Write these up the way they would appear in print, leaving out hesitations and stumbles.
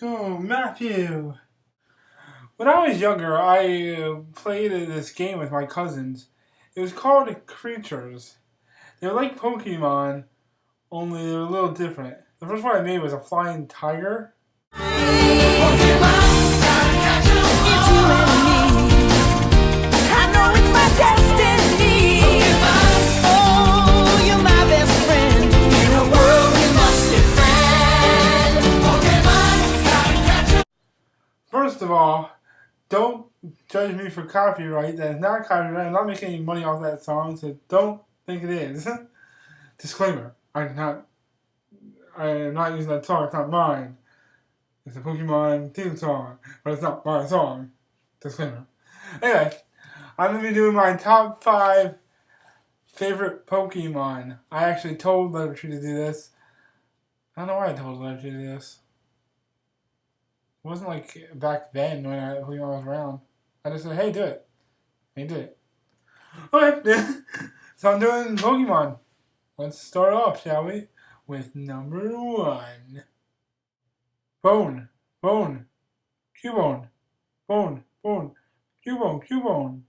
Go, Matthew! When I was younger, I played this game with my cousins. It was called Creatures. They were like Pokemon, only they were a little different. The first one I made was a flying tiger. First of all, don't judge me for copyright. That is not copyright. I'm not making any money off that song, so don't think it is. Disclaimer: I am not using that song. It's not mine. It's a Pokemon theme song, but it's not my song. Disclaimer. Anyway, I'm gonna be doing my top 5 favorite Pokemon. I actually told Lettertree to do this. I don't know why I told Lettertree to do this. It wasn't like back then when Pokemon was around. I just said, hey, do it. And he did it. Okay, so I'm doing Pokemon. Let's start off, shall we? With number 1. Bone. Cubone. Cubone.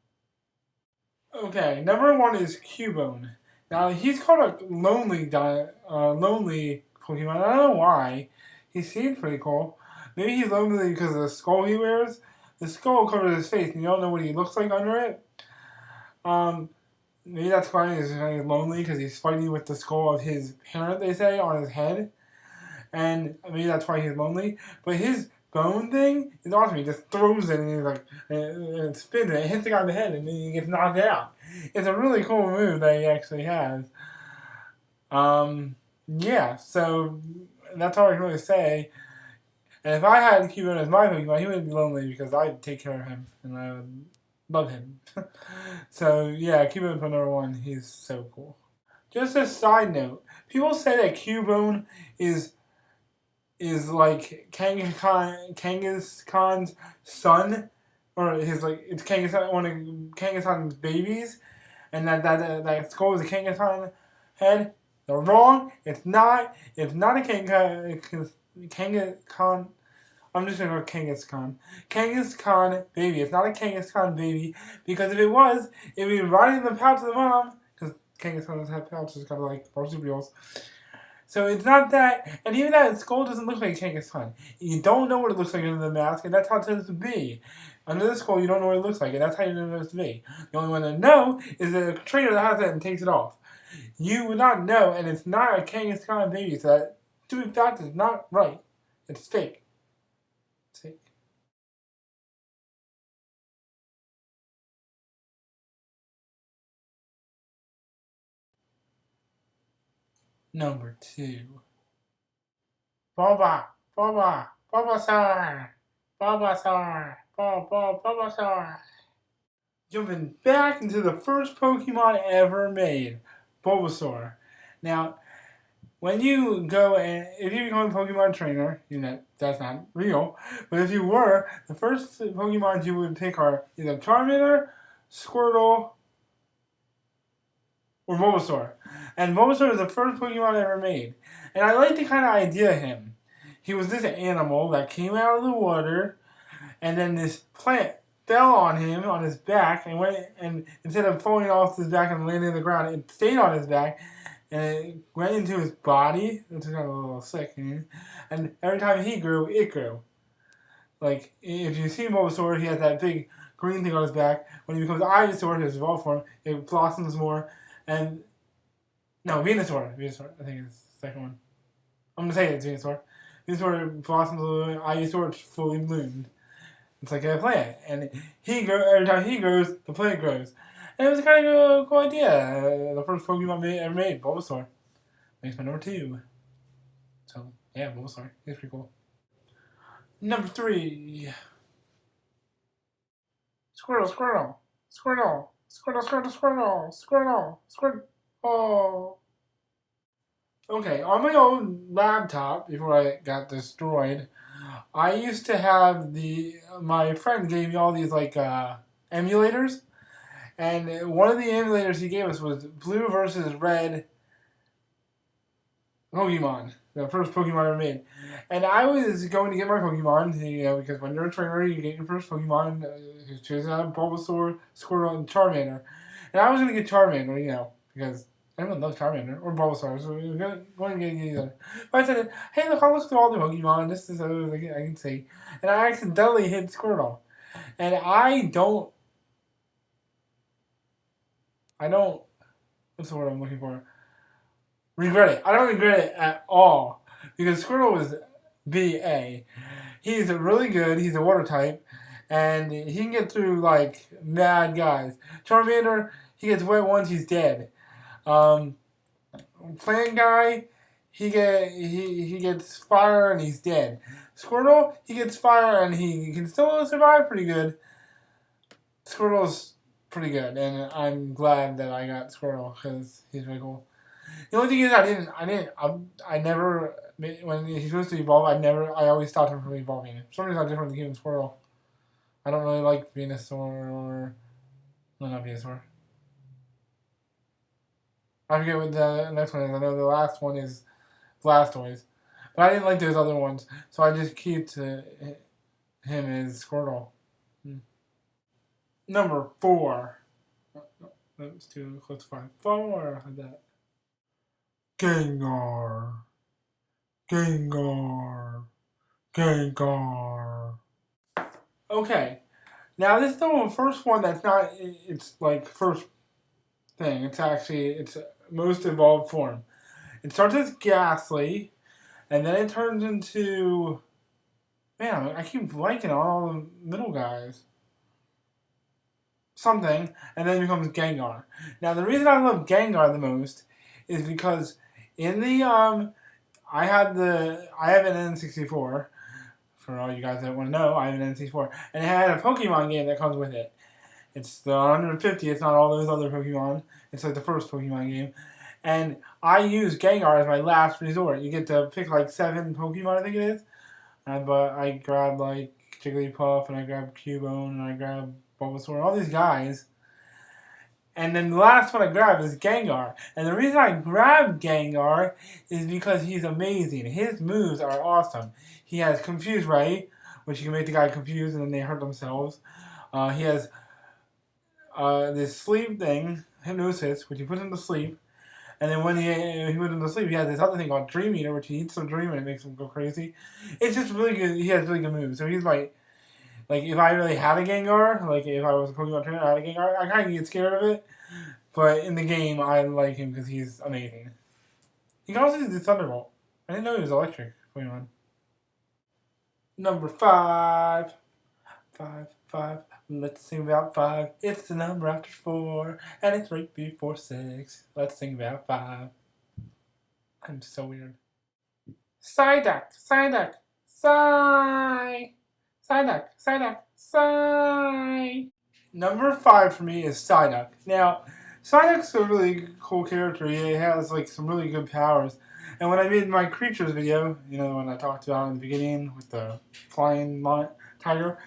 Okay, number 1 is Cubone. Now, he's called a lonely Pokemon. I don't know why. He seems pretty cool. Maybe he's lonely because of the skull he wears. The skull covers his face, and you don't know what he looks like under it. Maybe that's why he's lonely, because he's fighting with the skull of his parent, they say, on his head. And maybe that's why he's lonely. But his bone thing is awesome. He just throws it, and he's like, and spins it, and hits the guy in the head, and then he gets knocked out. It's a really cool move that he actually has. Yeah, so that's all I can really say. And if I had Cubone as my Pokemon, he wouldn't be lonely because I'd take care of him and I would love him. So yeah, Cubone for number 1. He's so cool. Just a side note: people say that Cubone is like Kangaskhan's son, or it's Kangaskhan, one of Kangaskhan's babies, and that skull is a Kangaskhan head. They're wrong. It's not. It's not a Kangaskhan. I'm just gonna go Kangaskhan. Kangaskhan baby. It's not a Kangaskhan baby, because if it was, it'd be right in the pouch of the mom. Because Kangaskhan have pouches, kind of like marsupials. So it's not that, and even that skull doesn't look like Kangaskhan. You don't know what it looks like under the mask, and that's how it's supposed to be. Under the skull, you don't know what it looks like, and that's how you're supposed to be. The only one that know is the trainer that has it and takes it off. You would not know, and it's not a Kangaskhan baby, so that stupid fact is not right. It's fake. It's fake. Number 2. Bulbasaur. Jumping back into the first Pokemon ever made, Bulbasaur. Now, when you go and if you become a Pokemon trainer, you know that's not real. But if you were, the first Pokemon you would pick are either Charmander, Squirtle, or Bulbasaur. And Bulbasaur is the first Pokemon ever made. And I like to kind of idea him. He was this animal that came out of the water, and then this plant fell on him on his back, and instead of falling off his back and landing on the ground, it stayed on his back. And it went into his body, which is kind of a little sick. And every time he grew, it grew. Like, if you see Bulbasaur, he has that big green thing on his back. When he becomes Ivysaur, his evolved form, it blossoms more. And, no, Venusaur, I think is the second one. I'm going to say it's Venusaur. Venusaur blossoms a little bit, Ivysaur fully bloomed. It's like a plant. And every time he grows, the plant grows. And it was kind of a cool idea. The first Pokemon ever made, Bulbasaur. Makes my number 2. So, yeah, Bulbasaur. He's pretty cool. Number 3. Squirtle. Okay, on my old laptop, before I got destroyed, I used to have my friend gave me all these, emulators. And one of the emulators he gave us was blue versus red Pokemon. The first Pokemon I ever made. And I was going to get my Pokemon, because when you're a trainer, you get your first Pokemon. You choose out Bulbasaur, Squirtle, and Charmander. And I was going to get Charmander, because everyone loves Charmander, or Bulbasaur, so we were going to get either. But I said, hey, look, I'll look through all the Pokemon, just as I can see. And I accidentally hit Squirtle. And I don't, what's the word I'm looking for? Regret it. I don't regret it at all. Because Squirtle was BA. He's really good. He's a water type. And he can get through, like, mad guys. Charmander, he gets wet once, he's dead. Plant guy, he gets fire and he's dead. Squirtle, he gets fire and he can still survive pretty good. Squirtle's pretty good. And I'm glad that I got Squirtle because he's really cool. The only thing is, I never, when he's supposed to evolve, I always stopped him from evolving. For some reason, I'm different than Human Squirrel. I don't really like Venusaur no, not Venusaur. I forget what the next one is. I know the last one is Blastoise. But I didn't like those other ones, so I just keep to him as Squirtle. Number 4. That was too close to 5. 4, like that. Gengar. Okay, now this is the first one that's not, it's like first thing. It's actually its most evolved form. It starts as Ghastly, and then it turns into, man, I keep blanking on all the middle guys. Something, and then it becomes Gengar. Now the reason I love Gengar the most is because in the I have an N64. For all you guys that want to know, I have an N64, and it had a Pokemon game that comes with it. It's the 150. It's not all those other Pokemon. It's like the first Pokemon game, and I use Gengar as my last resort. You get to pick like 7 Pokemon, I think it is. But I grab like Jigglypuff, and I grab Cubone, and I grab Bulbasaur, all these guys. And then the last one I grab is Gengar. And the reason I grab Gengar is because he's amazing. His moves are awesome. He has Confuse Ray, which you can make the guy confused and then they hurt themselves. He has this sleep thing, Hypnosis, which he puts him to sleep. And then when he puts him to sleep, he has this other thing called Dream Eater, which he eats some dream and it makes him go crazy. It's just really good. He has really good moves. So he's like if I really had a Gengar, like if I was a Pokemon trainer, I had a Gengar, I kind of get scared of it. But in the game, I like him because he's amazing. He can also do the Thunderbolt. I didn't know he was electric. Pokemon. Number 5. 5. Let's sing about 5. It's the number after 4, and it's right before 6. Let's sing about 5. I'm so weird. Psyduck. Number 5 for me is Psyduck. Now, Psyduck's a really cool character. He has like some really good powers. And when I made my creatures video, the one I talked about in the beginning with the flying tiger,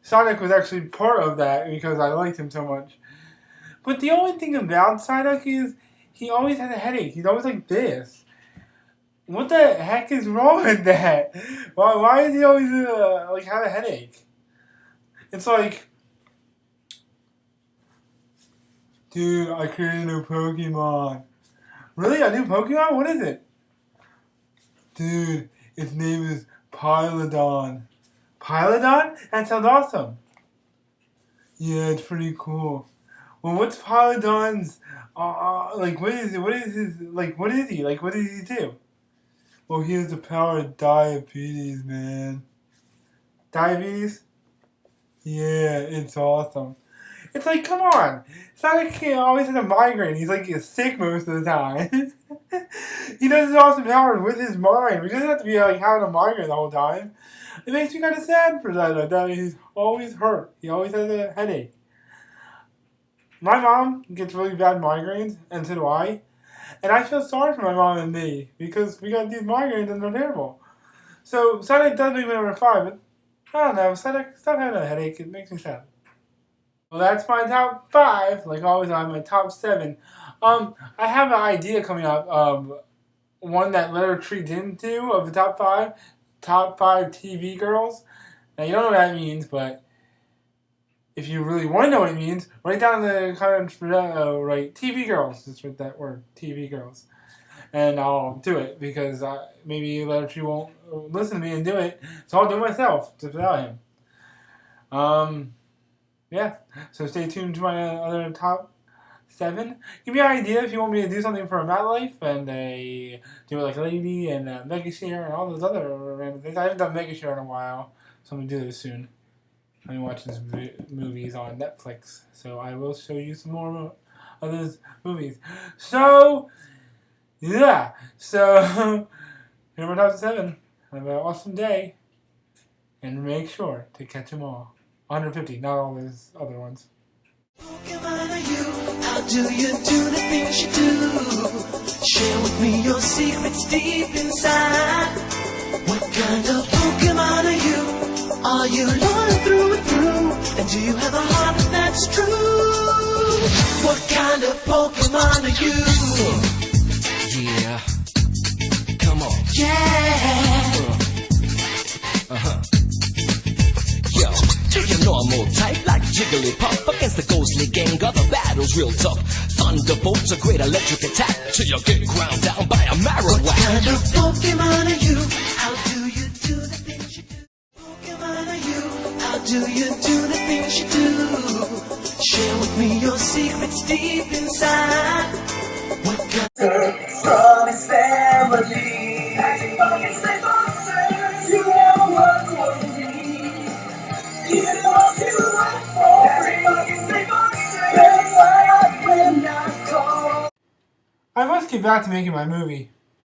Psyduck was actually part of that because I liked him so much. But the only thing about Psyduck is he always has a headache. He's always like this. What the heck is wrong with that? Why does he always have a headache? It's like, dude, I created a new Pokemon. Really? A new Pokemon? What is it? Dude, its name is Pylodon. Pylodon? That sounds awesome. Yeah, it's pretty cool. Well, what's Pylodon's, what is it? What is his, what is he? What does he do? Well, he has the power of diabetes, man. Diabetes? Yeah, it's awesome. It's like, come on. It's not like he always has a migraine. He's sick most of the time. He does his awesome powers with his mind. He doesn't have to be having a migraine the whole time. It makes me kind of sad for that he's always hurt. He always has a headache. My mom gets really bad migraines, and so do I. And I feel sorry for my mom and me because we got these migraines and they're terrible. So Psyduck does make me number 5, but I don't know. Psyduck, stop having a headache. It makes me sad. Well, that's my top 5. Like always, I have my top 7. I have an idea coming up one that letter tree didn't do of the top five TV girls. Now you don't know what that means, but if you really want to know what it means, write down in the comments. Write TV girls. Just write that word, TV girls, and I'll do it because maybe letter tree won't listen to me and do it, so I'll do it myself just without him. Yeah. So stay tuned to my other top 7. Give me an idea if you want me to do something for a Matt Life and do it like Lady and Mega Share and all those other random things. I haven't done Mega Share in a while, so I'm gonna do this soon. I've been watching some movies on Netflix, so I will show you some more of those movies. So yeah. So here are my top 7. Have an awesome day, and make sure to catch them all. 150, not all those other ones. Pokemon are you? How do you do the things you do? Share with me your secrets deep inside. What kind of Pokemon are you? Are you loyal through and through? And do you have a heart that's true? What kind of Pokemon are you? Yeah. Come on. Yeah. Yo, do you know I'm all type like Jigglypuff against the ghostly Gengar? The battle's real tough. Thunderbolt's a great electric attack till you get ground down by a Marowak. What kind of Pokemon are you? How do you do the things you do? Pokemon are you? How do you do the things you do? Share with me your secrets deep inside. What kind From his family, magic buckets and monsters. You never work for me. You know what you work for. Magic buckets and monsters. That's why I will not call. I must get back to making my movie.